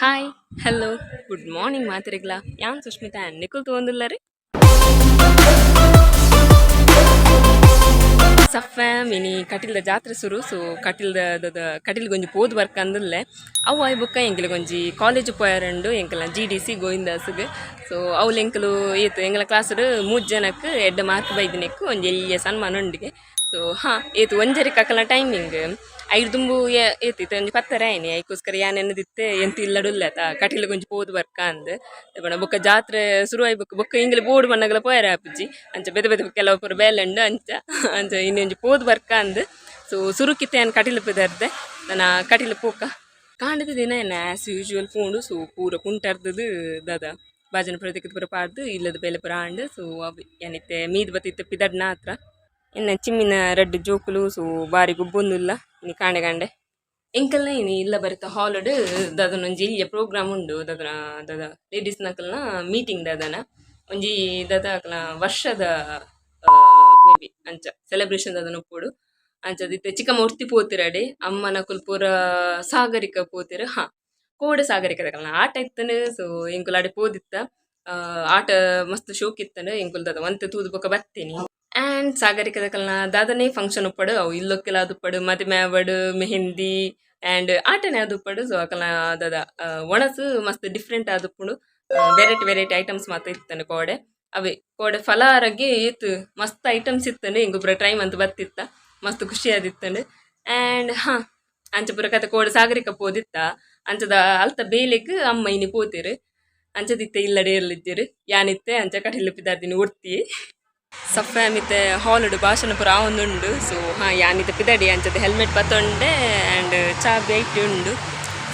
Hi, hello, good morning ಮಾತ್ರಿಗ್ಲಾ ಯಾನ್ ಸುಷ್ಮಿತಾ ನಿಕುಲ್ ತೊಂದಿಲ್ಲರಿ ಸಫ್ಫಾಮ್ ಇನಿ ಕಟಿಲ್ದ ಜಾತ್ರೆ ಸುರು ಸೊ ಕಟಿಲ್ಗೊಂಜಿ ಪೋದು ಬರ್ಕ ಅಂದಲ್ಲೇ ಅವು ಆಯ್ ಬುಕ್ಕ ಎಂಕಲ್ಗೊಂಜಿ ಕಾಲೇಜ್ ಪೋಯರಂಡು ಎಂಕಲ GDC ಗೋವಿಂದಾಸ್ಗ್ ಸೊ ಅವ್ಲು ಎಂಕಲು ಏತು ಎಂಕಲ ಕ್ಲಾಸ್ಡ್ 3 ಜನಕ್ಕೆ ಎಡ್ಡೆ ಮಾರ್ಕ್ ಬೈದಿನೆಕ್ಕು ಒಂಜಿ ಎಲ್ಲಿಯ ಸನ್ಮಾನ ಉಂಡಿಗೆ ಸೊ ಏತು ಒಂಜರಿ ಕಕ್ಕಲ ಟೈಮಿಂಗ್ ಐದು ದುಂಬು ಏತಿತ್ತು ಒಂಜಿ ಪತ್ತರ ಆಯ್ನಿ ಐಕೋಸ್ಕರ ಯಾನೆನ್ನದಿತ್ತೆ ಎಂತ ಇಲ್ಲಡುಲ್ಲೆತ ಕಟಿಲ್ಗೊಂಜಿ ಪೋದು ಬರ್ಕ ಅಂದ್ ಬಣ ಬೊಕ್ಕ ಜಾತ್ರೆ ಶುರು ಆಯ್ ಬೊಕ್ಕ ಇಂಗ್ಲ ಬೋರ್ಡ್ ಮನ್ನಗಲ ಪೋಯರ ಆಪುಜಿ ಅಂಚ ಬೆದ ಬೆದ ಕೆಲವು ಪೂರ ಬೇಲೆಂಡು ಅಂಚ ಇನ್ನೊಂಜಿ ಪೋದು ಬರ್ಕ ಅಂದ್ ಸೊ ಸುರುಕಿತ್ತೆ ಏನು ಕಟಿಲು ಪಿದರ್ದೆ ನನ್ನ ಕಟಿಲು ಪೋಕ ಕಾಂಡದ ದಿನ ಏನು ಆ್ಯಸ್ ಯೂಶುವಲ್ ಫೋನು ಸೊ ಪೂರ ಕುಂಟರ್ದದು ದಾದ ಬಾಜನ ಪ್ರತಿಕದ ಪೂರ ಪಾಡ್ದು ಇಲ್ಲದ ಬೇಲೆ ಪೂರ ಆಂಡ್ ಸೊ ಅವು ಏನಿತ್ತೆ ಮೀದ್ ಬತ್ತಿತ್ತೆ ಪಿದಡ್ನ ಹತ್ರ ಇನ್ನು ಚಿಮ್ಮಿನ ರೆಡ್ ಜೋಕುಲು ಸೊ ಬಾರಿ ಗುಬ್ಬೊಂದುಲ್ಲ ಇನ್ನು ಕಾಂಡೆ ಕಾಂಡೆ ಎಂಕಲ್ನ ಇನಿ ಇಲ್ಲ ಬರುತ್ತ ಹಾಲಿಡ್ ದಾದನೊಂಜಿ ಇಲ್ಲಿಯ ಪ್ರೋಗ್ರಾಮ್ ಉಂಡು ದಾದ ಲೇಡೀಸ್ ನಕಲ್ನ ಮೀಟಿಂಗ್ ದಾದನ ಒಂಜಿ ದಾದ ವರ್ಷದ ಮೇ ಬಿ ಅಂಚ ಸೆಲೆಬ್ರೇಷನ್ ದಾದನ ಉಪ್ಪುಡು ಅಂಚದಿತ್ತೆ ಚಿಕ್ಕಮ್ಮ ಉರ್ತಿ ಪೋತಿರಡೆ ಅಮ್ಮ ನಕುಲ್ ಪೂರ ಸಾಗರಿಕ ಪೋತಿರ ಕೋಡೆ ಸಾಗರಿಕ ದಕಲ್ನ ಆಟ ಇತ್ತನ ಸೊ ಎಂಕುಲ್ ಆಡೆ ಪೋದಿತ್ತ ಆಟ ಮಸ್ತ್ ಶೋಕ್ ಇತ್ತನ ಎಂಕುಲ್ ದಾದ ಒಂತೆ ತೂದು ಬೊಕ ಬತ್ತೇನಿ ಆ್ಯಂಡ್ ಸಾಗರಿಕದ ಕಲ್ನ ದಾದನೇ ಫಂಕ್ಷನ್ ಉಪ್ಪಡು ಅವು ಇಲ್ಲೊಕ್ಕೆಲ್ಲ ಅದು ಪಡು ಮದುವೆ ಆವಡು ಮೆಹಂದಿ ಆ್ಯಂಡ್ ಆಟನೇ ಅದು ಉಪ್ಪಡು ಸೊ ಅಕಲ್ನ ದಾದ ಒಣಸು ಮಸ್ತ್ ಡಿಫ್ರೆಂಟ್ ಆದುಪ್ಪುಂಡು ವೆರೈಟಿ ಐಟಮ್ಸ್ ಮಾತ್ರ ಇತ್ತಾನೆ ಕೋಡೆ ಅವೇ ಕೋಡೆ ಫಲಾರಗೆ ಏತು ಮಸ್ತ್ ಐಟಮ್ಸ್ ಇತ್ತಾನೆ ಇಂಗೊಬ್ಬರ ಟ್ರೈ ಮಂತ್ ಬತ್ತಿತ್ತ ಮಸ್ತ್ ಖುಷಿ ಆದಿತ್ತಂಡು ಆ್ಯಂಡ್ ಅಂಚ ಪೂರ ಕತೆ ಕೋಡೆ ಸಾಗರಿಕ ಪೋದಿತ್ತ ಅಂಚದ ಅಲ್ತ ಬೇಲೆಗ್ ಅಮ್ಮ ಇನಿ ಪೋತಿರು ಅಂಚದಿತ್ತೆ ಇಲ್ಲಡೆ ಇರ್ಲಿದ್ದಿರು ಯಾನಿತ್ತೆ ಅಂಚ ಕಟಿಲು ಪಿದಾರ್ದಿನಿ ಉಡ್ತಿ ಸಫ್ಫಾಮಿತ್ತೆ ಹಾಲಿಡ್ ಭಾಷಣ ಪೂರ ಆವೊಂದುಂಡು so ಯಾನಿತ್ತೆ ಪಿದಡಿ ಅಂಚದ helmet ಪತ್ತೊಂಡೆ and Chhabi IT ಉಂಡು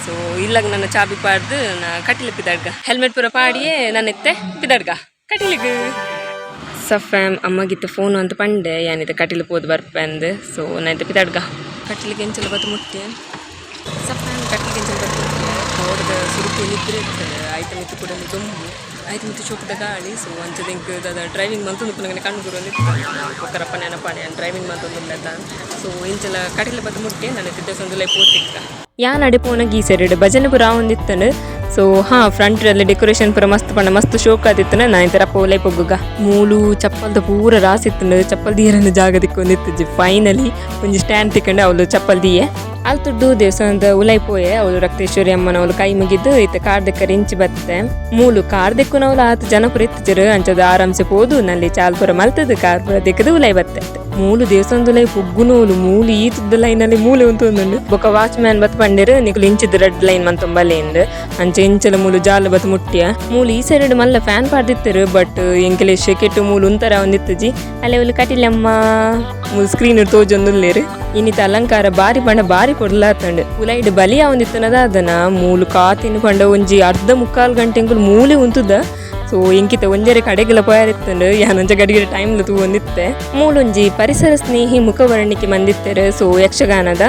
ಸೊ ಇಲ್ಲಾಗ ನನ್ನ ಚಾಬಿ ಪಾಡ್ದು ನಾ ಕಟಿಲು ಪಿದಡ್ಗ ಹೆಲ್ಮೆಟ್ ಪೂರ ಪಾಡಿಯೇ ನನ್ನೆತ್ತೆ ಪಿದಡ್ಗ ಕಟಿಲಿಗೆ ಸಫ್ಫಾಮ್ ಅಮ್ಮಗಿತ್ತೆ ಫೋನು ಅಂತ ಪಂಡೆ ಯಾನಿತ್ತೆ ಕಟಿಲು ಪೋದು ಬರ್ಪಂದು ಸೊ ನಾನಿತ್ತೆ ಪಿದಡ್ಗ ಕಟಿಲಿಗೆ ಎಂಚಲು ಬತ್ತು ಮುಟ್ಟಿ ಸಫ್ಫಾಮ್ ಕಟಿಲಿಗೆ ಎಂಚಲು ಬತ್ತು ಮುಟ್ಟಿ ನೋಡ್ದ ಸುರುಕೇಲಿದ್ರೆ ಆಯ್ತು ಮಿತ್ತು ಕೂಡ ತುಂಬು ಆಯ್ತು ಮಿತ್ತು ಚೋಕದ ಗಾಳಿ ಸೊ ಅಂಚದಿಂಕ್ ದಾದ ಡ್ರೈವಿಂಗ್ ಮಂತೊಂದು ಪುನಗನೆ ಕಣ್ಣು ಗುರುವಂದಿತ್ತು ಒಕ್ಕರಪ್ಪ ನೆನಪಾಣೆ ಡ್ರೈವಿಂಗ್ ಮಂತೊಂದುಲ್ಲದ ಸೊ ಇಂಚಲ ಕಟಿಲ ಬದ್ದು ಮುಟ್ಟಿ ನನ್ನ ತಿದ್ದಸೊಂದು ಲೈ ಪೋತಿಕ್ಕ ಯಾನ್ ಅಡೆ ಪೋನಾಗ ಈ ಸೈಡ್ ಭಜನೆ ಪುರ ಒಂದಿತ್ತನು ಸೊ ಫ್ರಂಟ್ ಅಲ್ಲಿ ಡೆಕೋರೇಷನ್ ಪುರ ಮಸ್ತ್ ಪಂಡ ಮಸ್ತ್ ಶೋಕ್ ಆದಿತ್ತನ ನಾ ಇಂತರಪ್ಪ ಒಲೈ ಪೊಗ್ಗುಗ ಮೂಲು ಚಪ್ಪಲ್ದ ಪೂರ ರಾಸಿತ್ತನು ಚಪ್ಪಲ್ ದೀರನ್ನು ಜಾಗ ದಿಕ್ಕೊಂದಿತ್ತು ಫೈನಲಿ ಒಂಜಿ ಸ್ಟ್ಯಾಂಡ್ ತಿಕ್ಕಂಡು ಅವಳು ಚಪ್ಪಲ್ ದಿಯೆ ಅಲ್ತುಡ್ಡು ದೇವಸ್ಥಾನದ ಉಲೈ ಪೋಯೆ ಅವಳು ರಕ್ತೇಶ್ವರಿ ಅಮ್ಮನ ಅವಳು ಕೈ ಮುಗಿದ್ದು ಈತ ಕಾರ್ ದೆಕ್ಕರ್ ಇಂಚಿ ಬತ್ತೆ ಮೂಲು ಕಾರ್ ದೆಕ್ಕುನವಳು ಆತ ಜನ ಪುರ ಇತ್ತಿರು ಅಂಚದ ಆರಾಮ್ಸೆ ಪೋದು ನಲ್ಲಿ ಚಾಲ್ ಪುರ ಮಲ್ತದ ಕಾರ್ ಪುರ ದೆಕ್ಕದು ಉಲೈ ಬತ್ತೆ ಮೂಲು ದೇವಸ್ಥಾನದ ಲೈ ಪೊಗ್ಗುನೋಲು ಮೂಲು ಈತದ ಲೈನಲ್ಲಿ ಮೂಲೆ ಉಂತೊಂದುಂಡು ಬೊಕ ವಾಚ್ ಮ್ಯಾನ್ ಬತ್ ಪಂಡಿರು ನಿಕುಲು ಇಂಚಿದ ರೆಡ್ ಲೈನ್ ಮಂತೊಂಬಲೆಂಡ್ ಅಂಚೆ ಇಂಚಲ ಮೂಲು ಜಾಲ ಬತ್ ಮುಟ್ಟಿಯ ಮೂಲು ಈ ಸೈಡ್ ಮಲ್ಲ ಫ್ಯಾನ್ ಪಾಡ್ದಿತ್ತರು ಬಟ್ ಎಂಕೆಲೆ ಶೆಕೆಟ್ಟು ಮೂಲು ಉಂತರ ಒಂದಿತ್ತಜಿ ಅಲ್ಲೇ ಒಲು ಕಟಿಲಮ್ಮ ಮೂಲು ಸ್ಕ್ರೀನ್ ತೋಜೊಂದುಲ್ಲೇರು ಇನ್ನಿತ ಅಲಂಕಾರ ಬಾರಿ ಬಣ್ಣ ಬಾರಿ ಕೊಡ್ಲಾತಂಡು ಉಲೈಡ್ ಬಲಿಯ ಒಂದಿತ್ತನದ ಅದನ ಮೂಲು ಕಾತಿನ ಪಂಡ ಒಂಜಿ ಅರ್ಧ ಮುಕ್ಕಾಲು ಗಂಟೆಂಗುಲು ಮೂಲೆ ಉಂತುದ ಸೊ ಎಂಕಿತ ಒಂಜರೆ ಕಡೆಗೆಲ್ಲ ಪೋಯಾರಿತ್ತಂಡು ಯಾನೊಂಜ ಗಡಿಗೆ ಟೈಮ್ಲ ತೂ ಒಂದಿತ್ತೆ ಮೂಲೊಂಜಿ ಪರಿಸರ ಸ್ನೇಹಿ ಮುಖವರ್ಣಿಕೆ ಮಂದಿತ್ತೆರು ಸೊ ಯಕ್ಷಗಾನದ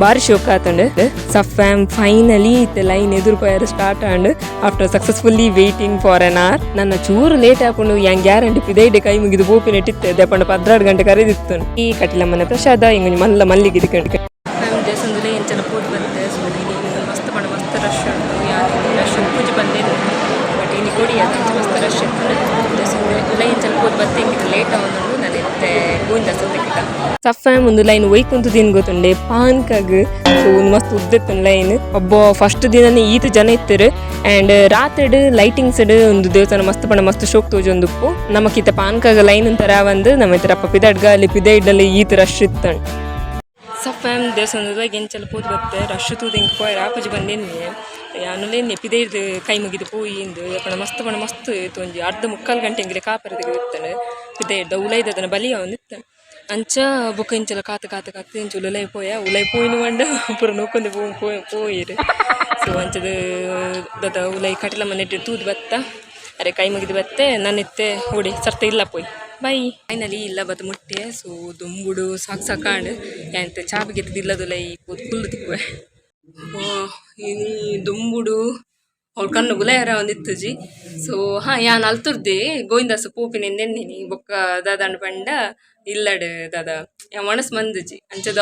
ಬಾರಿ ಶೋಕ ಆತಂಡು ಸಫ್ಫಾಮ್ ಫೈನಲಿ ಇತ್ತೆ ಲೈನ್ ಎದುರು ಪೋಯಾರು start and after successfully waiting for an hour ನನ್ನ ಚೂರು ಲೇಟ್ ಹಾಕೊಂಡು ಯಂಗ್ ಗ್ಯಾರಂಟಿ ಪಿದೈಡೆ ಕೈ ಮುಗಿದು ಬೋಪಿನ ಇಟ್ಟಿತ್ತೆ ದೆಪಂಡ 16 ಗಂಟೆ ಕರೆದಿತ್ತು ಈ ಕಟಿಲಮ್ಮನ ಪ್ರಸಾದ ಇಂಗೊಂಜಿ ಮಲ್ಲ ಮಲ್ಲಿಗೆ ಇದ್ಕೊಂಡು ದೇವಸ್ಥಾನದಲ್ಲಿ ಎಂಚಲ ಪೋದು ಬರುತ್ತೆ ಸೊ ಮಸ್ತ್ ಪಂಡ ಮಸ್ತ್ ರಶ್ ಉಂಟು ಯಾರು ರಶ್ ಪೂಜೆ ಬಂದೇನು ಬಟ್ ಇನ್ನು ಕೊಡಿ ಅದು ಮಸ್ತ್ ರಶ್ ಇತ್ತು ದೇವಸ್ಥಾನದಲ್ಲಿ ಎಂಚಲ ಪೋದು ಬತ್ತೆ ಇಂಗಿತ ಲೇಟ್ ಆಗೋದು ನಾನು ಎತ್ತೆ ಗೋವಿಂದ ಸತ್ಯಕ್ಕಿಟ್ಟ ಸಫ್ಫಾಮ್ ಒಂದು ಲೈನ್ ಒಯ್ಕುಂತು ದಿನ ಗೊತ್ತುಂಡೆ ಪಾನ್ಕಾಗ್ ಸೊ ಒಂದು ಮಸ್ತ್ ಉದ್ದತ್ತು ಲೈನ್ ಒಬ್ಬ ಫಸ್ಟ್ ದಿನನೇ ಈತ ಜನ ಇತ್ತರು ಆ್ಯಂಡ್ ರಾತ್ರಿ ಲೈಟಿಂಗ್ಸ್ ಒಂದು ದೇವಸ್ಥಾನ ಮಸ್ತ್ ಪಂಡ ಮಸ್ತ್ ಶೋಕ್ ತೋಜೊಂದುಪ್ಪು ನಮಕಿತ್ತ ಪಾನ್ಕಾಗ ಲೈನ್ ಅಂತರ ಒಂದು ನಮ್ಮ ಇತರಪ್ಪ ಪಿದಡ್ಗ ಅಲ್ಲಿ ಪಿದೈಡಲ್ಲಿ ಈತ ರಶ್ ಇತ್ತಂಡು ಸಫ್ಫಾಮ್ ದೇವಸ್ಥಾನದಾಗ ಎಂಚಲ ಪೋದು ಬತ್ತೆ ರಶ್ ತೂದು ಹಿಂಗೆ ಪೋಯ್ ರಾಪುಜಿ ಬಂದೇನಿ ಯಾನುಲೇನೆ ಪಿದೈಡ್ ಕೈ ಮುಗಿದು ಪೋಯಿಂದು ಯಾಕಂದ್ರೆ ಮಸ್ತ್ ಪಂಡ ಮಸ್ತ್ ಇತ್ತು ಒಂಜಿ ಅರ್ಧ ಮುಕ್ಕಾಲು ಗಂಟೆ ಹಿಂಗೆ ಕಾಪರ ತೆಗೆದಿತ್ತಾನೆ ಪಿದೈಡ್ದ ಉಲೈದ ಅದನ್ನ ಬಲಿಯ ಒಂದಿತ್ತು ಅಂಚ ಬೊಕ್ಕ ಇಂಚಲ ಕಾತು ಇಂಚು ಉಲೈ ಪೋಯಿನ ಮಂಡ ಪೂರ ನೋಡ್ಕೊಂಡು ಪೋಯಿರು ಸೊ ಅಂಚದ ದದ ಉಲೈ ಕಟಿಲಮ್ಮ ನೆಟ್ಟು ತೂದು ಬತ್ತ ಅರೆ ಕೈ ಮುಗಿದು ಬತ್ತೆ ನನ್ನೆತ್ತೆ ಓಡಿ ಸರ್ತೆ ಇಲ್ಲ ಪೋಯ್ ಬೈ ಫೈನಲಿ ಇಲ್ಲ ಬತ್ತು ಮುಟ್ಟೆ ಸೊ ದುಂಬುಡು ಸಾಕಾಂಡು ಎಂತ ಚಾಪಿಗೆ ಎತ್ತದಿಲ್ಲದುಲೈ ಕುಲ್ಲು ತಿಕ್ಕುವೆ ಇನಿ ದುಂಬುಡು ಅವ್ಳ ಕಣ್ಣು ಗುಲಾಯರ ಒಂದಿತ್ತುಜಿ ಸೊ ಯಾನ್ ಅಲ್ತುರ್ದೆ ಗೋವಿಂದಾಸ ಪೋಪಿನೆಂದೆನ್ನಿನಿ ಬೊಕ್ಕ ದಾದಾಂಡ್ ಪಂಡ ಇಲ್ಲಡ್ ದಾದ ಒಣಸ್ ಮಂದುಜಿ ಅಂಚದ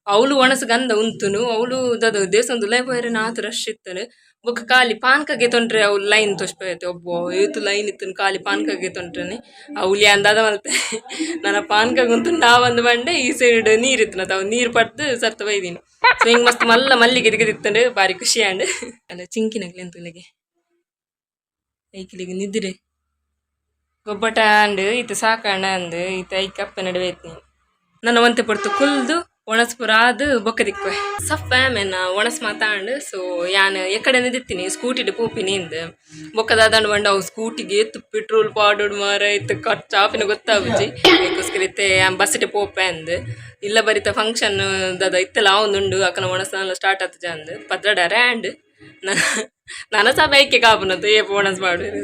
ಅವಳು ಒಣಸ್ ಗಂಧ ಉಂತುನು ಅವಳು ದಾದ ದೇವಸ್ಥಾನದ ಉಲಾಯ್ ಪೋಯರೆ ನಾತು ರಶ್ ಇತ್ತನು ಬೊಕ್ಕ ಖಾಲಿ ಪಾನ್ಕಗೆ ತೊಂಡ್ರೆ ಅವು ಲೈನ್ ತೋಚ್ಪೋಯತ್ತೆ ಒಬ್ಬ ಏತು ಲೈನ್ ಇತ್ತು ಖಾಲಿ ಪಾನ್ಕಗೆ ತೊಂಡ್ರೆ ಅವಲಿ ಅಂದಾದ ಮಲ್ತೆ ನನ್ನ ಪಾನ್ಕಗಂತೂ ನಾವೊಂದು ಬಂಡೆ ಈ ಸೈಡ್ ನೀರು ಇತ್ತು ಅವು ನೀರು ಪಡ್ದು ಸತ್ತು ಬೈದೀನಿ ಸೊ ಹಿಂಗೆ ಮಸ್ತ್ ಮಲ್ಲಿಗೆ ದಿಗದಿತ್ತಂಡು ಭಾರಿ ಖುಷಿ ಅಂಡ್ ಅಲ್ಲ ಚಿಂಕಿನಗ್ಲಿ ಅಂತುಲೆಗೆ ಐಕಿಲಿಗೆ ನಿದ್ರೆ ಗೊಬ್ಬಟ ಅಂಡ್ ಇತ್ತು ಸಾಕಣ್ಣ ಅಂದ್ ಇತ್ತು ಐ ಕಪ್ಪೆ ನಡುವೆ ಐತಿ ನನ್ನ ಒಂತೆ ಪಡ್ತು ಕುಲ್ದು ಒಣಸ್ಪುರ ಆದ್ ಬೊಕ್ಕ ದಿಕ್ಕುವೆ ಸಫ ಮೆನ್ನ ಒಣಸ್ ಮಾತಾಂಡ್ ಸೊ ಯಾನ್ ಎಕ್ಕಡೆ ದಿತ್ತೀನಿ ಸ್ಕೂಟಿಡ್ ಪೂಪಿನಿ ಇಂದ್ ಬೊಕ್ಕದಾದಂಡ್ ಬಂಡ ಅವು ಸ್ಕೂಟಿಗೆ ಎತ್ತು ಪೆಟ್ರೋಲ್ ಪಾಡೋಡು ಮಾರ ಇತ್ತು ಚಾಪಿನ ಗೊತ್ತಾಗುಜಿ ಅದಕ್ಕೋಸ್ಕರ ಇತ್ತೆ ಬಸ್ಸಿಟ್ ಪೋಪೆ ಅಂದ್ ಇಲ್ಲ ಬರಿತ ಫಂಕ್ಷನ್ ದಾದ ಇತ್ತೆಲ್ಲ ಆವೊಂದುಂಡು ಅಕ್ಕನ ಒಣಸ್ನ ಸ್ಟಾರ್ಟ್ ಆತಜ ಅಂದ್ ಪತ್ರಡ ರ್ಯಾಂಡ್ ನನ್ನ ಸಹ ಬೈಕೆ ಕಾಪುನತ್ತು ಏ ಒಣಸ್ ಮಾಡುದು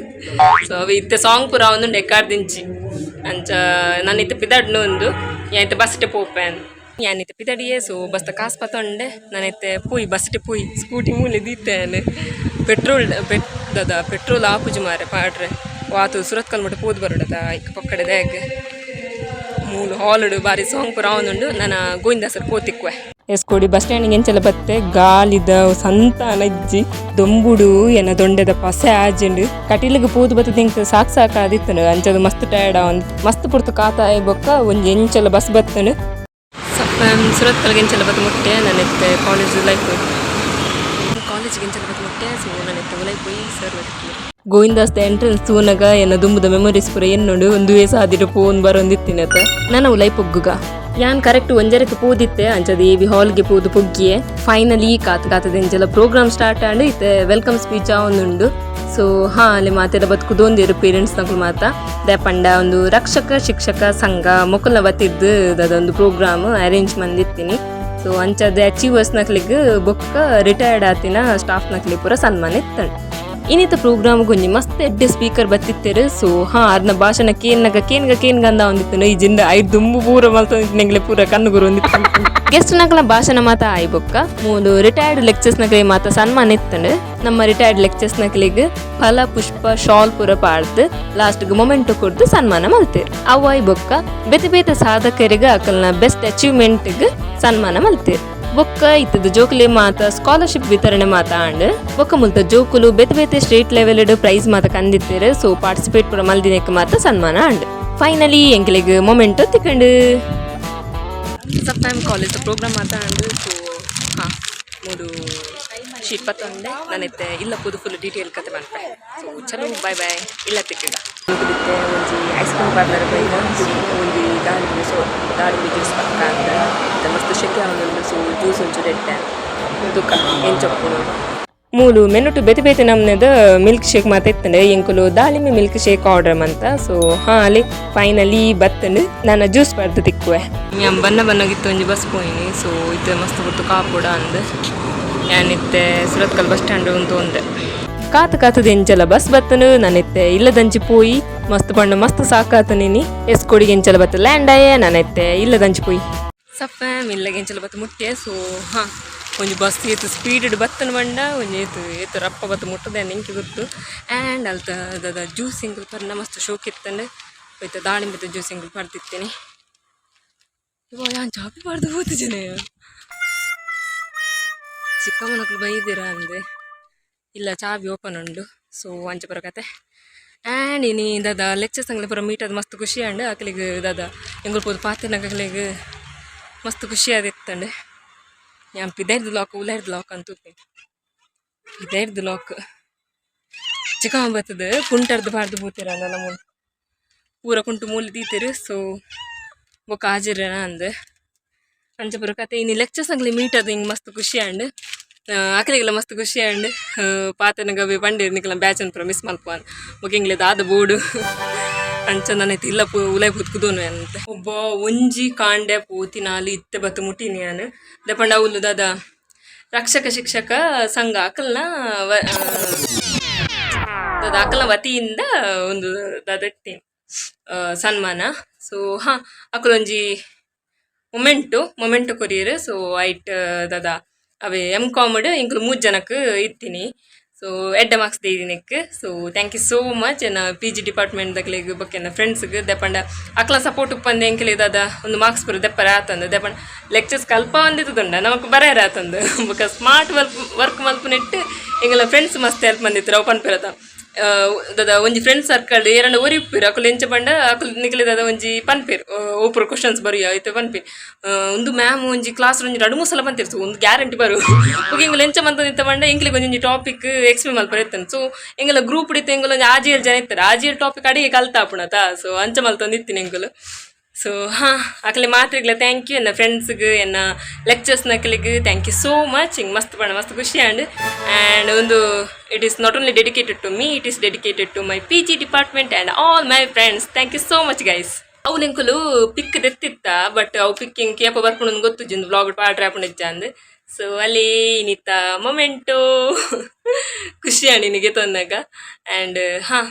ಸೊ ಅವು ಇತ್ತೆ ಸಾಂಗ್ ಪೂರ ಆವೊಂದುಂಡು ಎಕ್ಕಾಡ್ ದಿಂಚಿ ಅಂಚ ನಾನು ಇತ್ತೆ ಪಿದಾಡ್ನು ಒಂದು ಯಾಯ್ತು ಬಸ್ಸಿಟ್ ಪೋಪೆ ಅಂದ್ ಯಾನಿತ್ತೆ ಪಿದಡಿಯೇ ಸೊ ಬಸ್ತ ಕಾಸು ಪತ್ತೊಂಡೆ ನಾನೈತೆ ಪೂಯ್ ಬಸ್ಸಿಟ್ ಪೂಯ್ ಸ್ಕೂಟಿ ಮೂಲೆ ದೀತೇನೆ ಪೆಟ್ರೋಲ್ ಆಪುಜಿ ಮಾರೆ ಪಾಡ್ರೆ ವಾತು ಸುರತ್ ಕಲ್ಮಟ್ಟ ಪೋದು ಬರೋಡದ ಇಕ್ಕ ಪಕ್ಕಡೆ ದ್ಯಾಗ್ ಮೂಲು ಹಾಲುಡು ಬಾರಿ ಸಾಂಗ್ ಪುರ ಅವನುಂಡು ನನ್ನ ಗೋವಿಂದಾಸರ್ ಪೋತಿಕ್ವೆ ಎಸ್ಕೋಡಿ ಬಸ್ ಸ್ಟ್ಯಾಂಡಿಗೆ ಎಂಚೆಲ್ಲ ಬತ್ತೆ ಗಾಲಿದ ಸಂತಾನ ಇಜ್ಜಿ ದೊಂಬುಡು ಎನ್ನ ದೊಂಡೆದ ಪಸೆ ಆಜೆಂಡು ಕಟೀಲಿಗೆ ಪೋದು ಬತ್ತ ತಿಂಕ್ ಸಾಕು ಆದಿತ್ತನು ಅಂಚದು ಮಸ್ತ್ ಟಯರ್ಡ್ ಅವನ್ ಮಸ್ತ್ ಪುರ್ತು ಕಾತಾಯ ಬೊಕ್ಕ ಒಂಜಿ ಎಂಚೆಲ್ಲ ಬಸ್ ಬತ್ತನು ಸುರತ್ ಕಲ್ಗೆ ಎಂಚೆಲ್ಲ ಬತ್ತ ಮುಟ್ಟೆ ನಾನೆತ್ತೆ ಕಾಲೇಜ್ ಲೈಫ್ ಕಾಲೇಜಿಗೆ ಎಂಚೆಲ್ಲ ಬತ್ತ ಮುಟ್ಟೆ ಸೊ ನಾನೆತ್ತೆ ಲೈಫ್ ಹೋಗಿ ಸರ್ ಬದುಕಿ ಗೋವಿಂದಾಸ್ ಎಂಟ್ರೆನ್ಸ್ ತೂನಗ ಎನ್ನ ದುಂಬುದ ಮೆಮೊರೀಸ್ ಪೂರ ಎನ್ನೋಡು ಒಂದು ವೇಸ ಆದಿರು ಫೋನ್ ಬರೋಂದಿತ್ತಿನತ ನಾನು ಲೈಫ್ ಒಗ್ಗುಗ ಯಾನ್ ಕರೆಕ್ಟ್ ಒಂಜರಕ್ಕೆ ಪೋದಿತ್ತೆ ಅಂಚದ ಎ ಹಾಲ್ಗೆ ಪೋದು ಪೊಗ್ಗಿಯೇ ಫೈನಲಿ ಕಾತದೆಂಜೆಲ್ಲ ಪ್ರೋಗ್ರಾಮ್ ಸ್ಟಾರ್ಟ್ ಆಂಡ್ ಇತ್ತೆ ವೆಲ್ಕಮ್ ಸ್ಪೀಚ್ ಆವೊಂದುಂಡು ಸೊ ಅಲ್ಲಿ ಮಾತೆಲ್ಲ ಬದುಕುದೊಂದಿರು ಪೇರೆಂಟ್ಸ್ ನಕುಲು ಮಾತ ದಯಪಂಡ ಒಂದು ರಕ್ಷಕ ಶಿಕ್ಷಕ ಸಂಘ ಮೊಕಲ್ನ ಬತ್ತಿದ್ದು ಅದೊಂದು ಪ್ರೋಗ್ರಾಮ್ ಅರೇಂಜ್ ಮಂದಿತ್ತೀನಿ ಸೊ ಅಂಚದ ಅಚೀವರ್ಸ್ ನಕ್ಲಿಗೆ ಬೊಕ್ಕ ರಿಟೈರ್ಡ್ ಆತಿನ ಸ್ಟಾಫ್ ನಕ್ಲಿ ಪೂರ ಸನ್ಮಾನ ಇತ್ತಂಡು ಇನ್ನಿತ ಪ್ರೋಗ್ರಾಮ್ ಗೊಂಜಿ ಮಸ್ತ್ ಎಡ್ಡೆ ಸ್ಪೀಕರ್ ಬತ್ತಿತ್ತೇರು ಸೊ ಅರ್ನ ಭಾಷಣ ಕೇನ್ಗ ಅಂದ ಒಂದಿತ್ತು ಈ ಜಿಂದ ಐದು ದುಂಬು ಪೂರ ಮಲ್ತೊಂದಿತ್ತು ಪೂರ ಕಣ್ಣುಗುರು ಒಂದಿತ್ತು ಗೆಸ್ಟ್ ನಕಲ ಭಾಷಣ ಮಾತ ಆಯ್ ಬೊಕ್ಕ ಮೂಲು ರಿಟೈರ್ಡ್ ಲೆಕ್ಚರ್ಸ್ ನಕಲಿ ಮಾತ ಸನ್ಮಾನ ಇತ್ತಂಡು ನಮ್ಮ ರಿಟೈರ್ಡ್ ಲೆಕ್ಚರ್ಸ್ ನಕಲಿಗೆ ಫಲ ಪುಷ್ಪ ಶಾಲ್ ಪೂರ ಪಾಡ್ದು ಲಾಸ್ಟ್ಗೆ ಮೊಮೆಂಟು ಕೊಡ್ದು ಸನ್ಮಾನ ಮಲ್ತೇರು ಅವು ಆಯ್ ಬೊಕ್ಕ ಬೇತೆ ಸಾಧಕರಿಗೆ ಅಕಲ್ನ ಬೆಸ್ಟ್ ಅಚೀವ್ಮೆಂಟ್ಗೆ ಸನ್ಮಾನ ಮಲ್ತೇರು ಬೊಕ್ಕ ಇತ್ತದ ಜೋಕುಲೆ ಮಾತ ಸ್ಕಾಲರ್ಶಿಪ್ ವಿತರಣೆ ಮಾತ ಅಂಡ್ ಬೊಕ್ಕ ಮುಲ್ತ ಜೋಕುಲು ಬೇತೆ ಸ್ಟೇಟ್ ಲೆವೆಲ್ ಪ್ರೈಸ್ ಮಾತ ಕಂದಿತ್ತೇರು ಸೊ ಪಾರ್ಟಿಸಿಪೇಟ್ ಪೂರ ಮಲ್ದಿನಕ್ಕೆ ಮಾತ ಸನ್ಮಾನ ಅಂಡ್ ಫೈನಲಿ ಎಂಕ್ಲೆಗ್ ಮೊಮೆಂಟ್ ತಿಕ್ಕಂಡು ಸಬ್ ಟೈಮ್ ಕಾಲೇಜ್ ಪ್ರೋಗ್ರಾಮ್ ಮಾತ ಅಂಡ್ ಸೊ ಮೂರು ಶೀಟ್ ಪತ್ತೊಂಡೆ ನಾನೈತೆ ಇಲ್ಲ ಪುದು ಫುಲ್ ಡೀಟೇಲ್ ಕತೆ ಮಾಡ್ತೆ ಸೊ ಚಲೋ ಬಾಯ್ ಇಲ್ಲ ತಿಕ್ಕಿದ ಮುಗಿದಿತ್ತೆ ಒಂಜಿ ಐಸ್ ಕ್ರೀಮ್ ಪಾರ್ಲರ್ ಬೈದ ಒಂಜಿ ದಾಳಿಂಬೆ ಜ್ಯೂಸ್ ಪಕ್ಕ ಅಂತ ಮಸ್ತ್ ಶೆಕೆ ಅವನು ಸೊ ಜ್ಯೂಸ್ ಒಂಚೂರು ಎಟ್ಟೆ ದುಃಖ ಏನು ಚೊಪ್ಪು ಮೂಲು ಮೆನುಟು ಬೇತೆ ನಮ್ನೆದ ಮಿಲ್ಕ್ ಶೇಕ್ ಮಾತ ಇತ್ತಂಡೆ ಎಂಕುಲು ದಾಳಿಂಬೆ ಮಿಲ್ಕ್ ಶೇಕ್ ಆರ್ಡರ್ ಮಂತ ಸೊ ಅಲ್ಲಿ ಫೈನಲಿ ಬತ್ತಂಡು ನಾನು ಜ್ಯೂಸ್ ಬರ್ದು ತಿಕ್ಕುವೆ ಬನ್ನಗಿತ್ತು ಒಂಜಿ ಬಸ್ ಪೋಯಿನಿ ಸೊ ಇತ್ತೆ ಮಸ್ತ್ ಬಿಟ್ಟು ಕಾಪುಡ ಅಂದ್ ಯಾನಿತ್ತೆ ಸುರತ್ಕಲ್ ಬಸ್ ಸ್ಟ್ಯಾಂಡ್ ಅಂತ ಒಂದೆ ಕಾತದ ಎಂಚಲ ಬಸ್ ಬತ್ತನು ನಾನಿತ್ತೆ ಇಲ್ಲದಂಚಿ ಪೋಯಿ ಮಸ್ತ್ ಪಂಡ ಮಸ್ತ್ ಸಾಕಾತ ನೀನಿ ಎಸ್ಕೋಡಿಗೆ ಎಂಚಲ ಬತ್ತ ಲ್ಯಾಂಡ್ ಆಯೆ ನಾನೈತೆ ಇಲ್ಲದಂಚಿ ಪೋಯಿ ಸಫ ಇಲ್ಲಗೆ ಎಂಚಲ ಬತ್ತ ಮುಟ್ಟೆ ಸೊ ಒಂಜಿ ಬಸ್ ಏತು ಸ್ಪೀಡ್ ಬತ್ತನ ಬಂಡ ಒಂಜಿ ಏತು ರಪ್ಪ ಬತ್ತ ಮುಟ್ಟದೆ ನಿಂಗೆ ಗೊತ್ತು ಆ್ಯಂಡ್ ಅಲ್ತದ ಜ್ಯೂಸಿಂಗ್ ಪರ್ನ ಮಸ್ತ್ ಶೋಕ್ ಇತ್ತಂಡೆ ಹೋಯ್ತು ದಾಳಿಂಬೆದ ಜ್ಯೂಸಿಂಗ್ ಪಡ್ತಿರ್ತೀನಿ ಇವಾಗ ನಾನು ಚಾಪಿ ಮಾಡ್ದು ಹೋದ ಜನ ಚಿಕ್ಕಮ್ಮನಕ್ಳು ಬೈದಿರ ಅಂದೆ ಇಲ್ಲ ಚಾಬಿ ಓಪನ್ ಉಂಡು ಸೊ ಅಂಚ ಬರೋ ಕತೆ ಆ್ಯಂಡ್ ಇನಿ ದಾದ ಲೆಕ್ಚರ್ಸ್ ಅಂಗ್ಲಿ ಪೂರ ಮೀಟ್ ಅದು ಮಸ್ತ್ ಖುಷಿ ಅಂಡ್ ಆಕಲಿಗೆ ದಾದ ಎಂಗ್ಳು ಪೋದು ಪಾತಿನಗಳಿಗೆ ಮಸ್ತ್ ಖುಷಿ ಆದಿತ್ತಂಡೆ ഞാൻ പിതായിരുന്നു ലോക്ക് ഉള്ളായിരുന്നു ലോക്ക് ಅಂತ ಇದಾയിരുന്നു ಲಾಕ್ ಚಿಕ್ಕಮ್ಮ ಬರ್ತದೆ ಕುಂಟರ್ದು ಬಾರ್ದು ಬೂತಿರ ನಮ್ಮ ಪೂರ ಕುಂಟು ಮೂಲಿ ತೀತಿರು ಸೊ ಬೊಕ್ಕ ಹಾಜಿರನ ಅಂದೆ ಅಂಚ ಬರೋ ಕತೆ ಇನ್ನು ಲೆಕ್ಚರ್ಸ್ ಆಗ್ಲಿ ಮೀಟ್ ಅದು ಹಿಂಗೆ ಮಸ್ತ್ ಖುಷಿ ಅಂಡ್ ಆಕಲಿಗೆಲ್ಲ ಮಸ್ತ್ ಖುಷಿ ಅಂಡ್ ಪಾತನಗ ಬಂದಿರ್ ನಿಕ್ಲ ಬ್ಯಾಚ್ ಅಂತ ಮಿಸ್ ಮಲ್ಪನ್ ಬುಕಿಂಗ್ಲಿದ್ದು ಆದ ಬೋರ್ಡು ಅಂಚ ನನೈತಿ ಇಲ್ಲ ಉಲೈ ಪುತ್ಕುದೋನು ಅಂತ ಒಬ್ಬ ಒಂಜಿ ಕಾಂಡೆ ಪೂತಿ ನಾಲಿ ಇತ್ತೆ ಬತ್ತು ಮುಟ್ಟಿನಿ ನಾನು ದಪಂಡ ಅವಳು ದಾದ ರಕ್ಷಕ ಶಿಕ್ಷಕ ಸಂಘ ಅಕಲ್ನ ವತಿಯಿಂದ ಒಂದು ದಾದಟ್ಟಿ ಸನ್ಮಾನ ಸೊ ಅಕಲೊಂಜಿ ಮೊಮೆಂಟು ಕೊರಿಯರ್ ಸೊ ಐಟ್ ದಾದ ಅವೇ M.Com ಇಂಕ್ಲು 3 ಜನಕ್ಕೆ ಇತ್ತೀನಿ ಸೊ ಎಡ್ಡ ಮಾರ್ಕ್ಸ್ ದೇದಿನಕ್ಕೆ so thank you so much ಎನ್ನ ಪಿ ಜಿ ಡಿಪಾರ್ಟ್ಮೆಂಟ್ದಾಗಲಿಗೆ ಬಗ್ಗೆ ನನ್ನ ಫ್ರೆಂಡ್ಸ್ಗೆ ದೆಪ್ಪಂಡ ಅಕ್ಲ ಸಪೋರ್ಟ್ ಉಪ್ಪಂದು ಎಂಕಲಿ ಇದಾದ ಒಂದು ಮಾರ್ಕ್ಸ್ ಬರೋ ದೆಪ್ಪರ ಆತಂದು ದೆಪ್ಪಂಡ ಲೆಕ್ಚರ್ಸ್ ಕಲ್ಪ ಬಂದಿತ್ತುಂಡ ನಮಗೆ ಬರೆಯರ ಆತಂದು ಬೊಕ ಸ್ಮಾರ್ಟ್ ವರ್ಕ್ ಮಲ್ಪನಿಟ್ಟು ಎಂಗೆಲ್ಲ ಫ್ರೆಂಡ್ಸ್ ಮಸ್ತ್ ಹೆಲ್ಪ್ ಬಂದಿತ್ತು ಅವು ಪನ್ಪಿರತ ದಾದ ಒಂಜಿ ಫ್ರೆಂಡ್ ಸರ್ಕಲ್ ಎರಡು ಒರಿ ಉಪ್ಪಿರು ಅಕುಲು ಎಂಚ ಪಂಡ ಅಕುಲು ನಿಕ್ಲಿದಾದ ಒಂಜಿ ಪನ್ಪೇರು ಒಪ್ಪರು ಕ್ವಶನ್ಸ್ ಬರೆಯ ಆಯ್ತು ಪನ್ಪೇರು ಒಂದು ಮ್ಯಾಮ್ ಒಂಜಿ ಕ್ಲಾಸ್ ಒಂಜಿ 2-3 ಸಲ ಬಂತಿರ್ಸು ಒಂದು ಗ್ಯಾರಂಟಿ ಬರು ಹೋಗಿ ಎಂಗೆಲ್ಲ ಎಂಚ ಮಂತ ನಿಂತ ಪಂಡ ಎಂಕ್ಲಿಗೆ ಒಂಜಿ ಟಾಪಿಕ್ ಎಕ್ಸ್ಪ್ಲೇನ್ ಮಲ್ಪರ ಇತ್ತಾನೆ ಸೊ ಎಂಗೆಲ್ಲ ಗ್ರೂಪ್ ಹಿಡಿತು ಎಂಗೆಲ್ಲ ಒಂಜಿ 6-7 ಜನ ಇರ್ತಾರೆ 6-7 ಟಾಪಿಕ್ ಅಡಿಗೆ ಕಲ್ತಾಪುಣತ ಸೊ ಅಂಚ ಮಲ್ತೊಂದು ಇತ್ತಿನ ಎಂಕುಲು ಸೊ ಹಾಂ ಅಕಲೆ ಮಾತ್ರಿಗ್ಲ ಥ್ಯಾಂಕ್ ಯು ಎನ್ನ ಫ್ರೆಂಡ್ಸ್ಗೆ ಎನ್ನ ಲೆಕ್ಚರ್ಸ್ನ ಅಕಲಿಗೆ ಥ್ಯಾಂಕ್ ಯು ಸೋ ಮಚ್ ಹಿಂಗೆ ಮಸ್ತ್ ಪಣ ಮಸ್ತ್ ಖುಷಿ ಆ್ಯಂಡ್ ಒಂದು it is not only dedicated to me it is dedicated to my P G department and all my friends thank you so much guys ಅವು ನಿಂಕುಲು ಪಿಕ್ ದೆತ್ತಿತ್ತ ಬಟ್ ಅವು ಪಿಕ್ಕಿಂಗ್ ಕೇಪ ಬರ್ಕೊಂಡು ಗೊತ್ತುಜಿಂದು ಬ್ಲಾಗ್ ಪಾಡ್ರೆ ಹಾಪುಣಿಜ್ಜ ಅಂದು ಸೊ ಅಲ್ಲಿ ನಿತ್ತ ಮೊಮೆಂಟು ಖುಷಿ ನಿನಗೆ ತೊಂದಾಗ ಆ್ಯಂಡ್ ಹಾಂ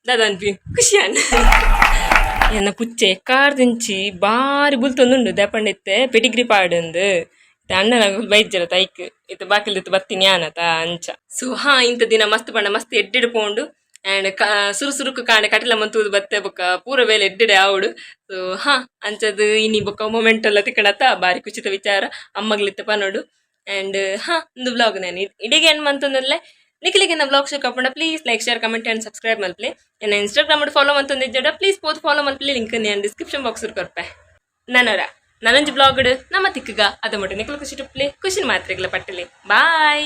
ದಾದನ್ಪಿ ಖುಷಿ ಎನ್ನ ಪುಚ್ಚೆ ಕಾರ್ದಿಂಚಿ ಬಾರಿ ಬುಲ್ತೊಂದುಂಡು ದೆಪಂಡಿತ್ತೆ ಪೆಡಿಗ್ರಿ ಪಾಡಂದು ಅಣ್ಣನ ಬೈಜ್ಜರ ತೈಕ್ ಇತ್ತು ಬಾಕಿಲ್ದಿತ್ತು ಬತ್ತೀನಿ ಆನತ ಅಂಚ ಸೊ ಹಾಂ ಇಂಥ ದಿನ ಮಸ್ತ್ ಪಂಡ ಮಸ್ತ್ ಎಡ್ಡಿಡು ಪೋಂಡು ಆ್ಯಂಡ್ ಸುರುಸುರುಕು ಕಾಣೆ ಕಟಿಲ ಮಂತುದು ಬತ್ತೆ ಬೊಕ್ಕ ಪೂರ ವೇಲೆ ಎಡ್ಡಿಡೆ ಆವುಡು ಸೊ ಹಾಂ ಅಂಚದು ಇನಿ ಬೊಕ್ಕ ಮೊಮೆಂಟ್ ಎಲ್ಲ ತಿಕ್ಕಣತ್ತ ಬಾರಿ ಖುಷಿತ ವಿಚಾರ ಅಮ್ಮಗ್ಲಿತ್ತ ಪನೋಡು ಆ್ಯಂಡ್ ಹಾಂ ಒಂದು ಬ್ಲಾಗ್ ನಾನು ಇಡಿಗೆ ಏನು ಮಂತಂದಲ್ಲೇ ನಿಖಿಲಿಗೆ ನನ್ನ ಬ್ಲಾಗ್ ಶೋ ಕಪ್ಪಂಡ please like share comment and subscribe ಮಲ್ಪಲೆ ನನ್ನ ಇನ್ಸ್ಟಾಗ್ರಾಮ್ ಫಾಲೋ ಮಂತಂದು ಇಜ್ಜಡ ಪ್ಲೀಸ್ ಪೋತ್ ಫಾಲೋ ಮಲ್ಪಲೆ ಲಿಂಕ್ ನಾನು ಡಿಸ್ಕ್ರಿಪ್ಷನ್ ಬಾಕ್ಸ್ ಕೊರ್ಪೆ ನನ್ನೊಂಜಿ ಬ್ಲಾಗ್ ನಮ್ಮ ತಿಕ್ಕಗ ಅದ ಮಟ್ಟ ನಿಖಲು ಖುಷಿ ಟುಪ್ಲೆ ಖುಷಿನ ಮಾತ್ರೆಗ್ಲ ಪಟ್ಟಲೆ ಬಾಯ್.